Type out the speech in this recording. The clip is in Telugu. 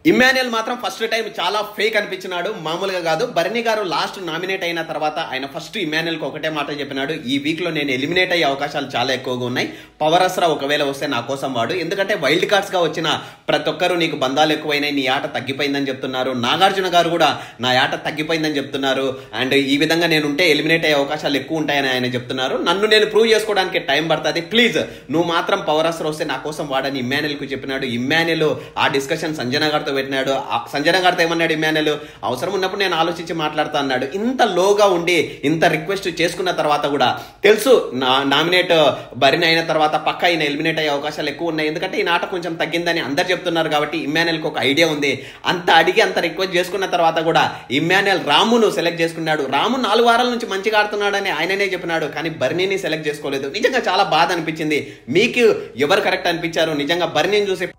ఇమ్మాన్యుయల్ మాత్రం ఫస్ట్ టైం చాలా ఫేక్ అనిపించినాడు, మామూలుగా కాదు. బర్నీ గారు లాస్ట్ నామినేట్ అయిన తర్వాత ఆయన ఫస్ట్ ఇమ్మాన్యుయల్ కి ఒకటే మాట చెప్పినాడు, ఈ వీక్ లో నేను ఎలిమినేట్ అయ్యే అవకాశాలు చాలా ఎక్కువగా ఉన్నాయి, పవర్ అస్రా ఒకవేళ వస్తే నా కోసం వాడు, ఎందుకంటే వైల్డ్ కార్డ్స్ గా వచ్చిన ప్రతి ఒక్కరు నీకు బంధాలు ఎక్కువైనాయి, నీ ఆట తగ్గిపోయిందని చెప్తున్నారు. నాగార్జున గారు కూడా నా ఆట తగ్గిపోయిందని చెప్తున్నారు, అండ్ ఈ విధంగా నేను ఉంటే ఎలిమినేట్ అయ్యే అవకాశాలు ఎక్కువ ఉంటాయని ఆయన చెప్తున్నారు. నన్ను నేను ప్రూవ్ చేసుకోవడానికి టైం పడుతుంది, ప్లీజ్ నువ్వు మాత్రం పవర్ అస్రా వస్తే నా కోసం వాడని ఇమ్మాన్యుయల్ కు చెప్పినాడు. ఇమ్మాన్యుయల్ ఆ డిస్కషన్ సంజన గారితో పెట్టినాడు. సంజన గారితో ఏమన్నాడు ఇమ్మాన్యుయల్, అవసరం ఉన్నప్పుడు నేను ఆలోచించి మాట్లాడతా అన్నాడు. ఇంత లోగా ఉండి ఇంత రిక్వెస్ట్ చేసుకున్న తర్వాత కూడా తెలుసు నామినేట్ బరిని అయిన తర్వాత పక్క ఆయన ఎలిమినేట్ అయ్యే అవకాశాలు ఎక్కువ ఉన్నాయి, ఎందుకంటే ఈ నాట కొంచెం తగ్గిందని అందరు చెప్తున్నారు కాబట్టి ఇమ్మాన్యుయల్ కు ఒక ఐడియా ఉంది. అంత అడిగి అంత రిక్వెస్ట్ చేసుకున్న తర్వాత కూడా ఇమ్మాన్యుయల్ రామును సెలెక్ట్ చేసుకున్నాడు. రాము 4 వారాల నుంచి మంచిగా ఆడుతున్నాడని ఆయననే చెప్పినాడు, కానీ బర్నీని సెలెక్ట్ చేసుకోలేదు. నిజంగా చాలా బాధ అనిపించింది. మీకు ఎవరు కరెక్ట్ అనిపించారు? నిజంగా బర్నీని చూసి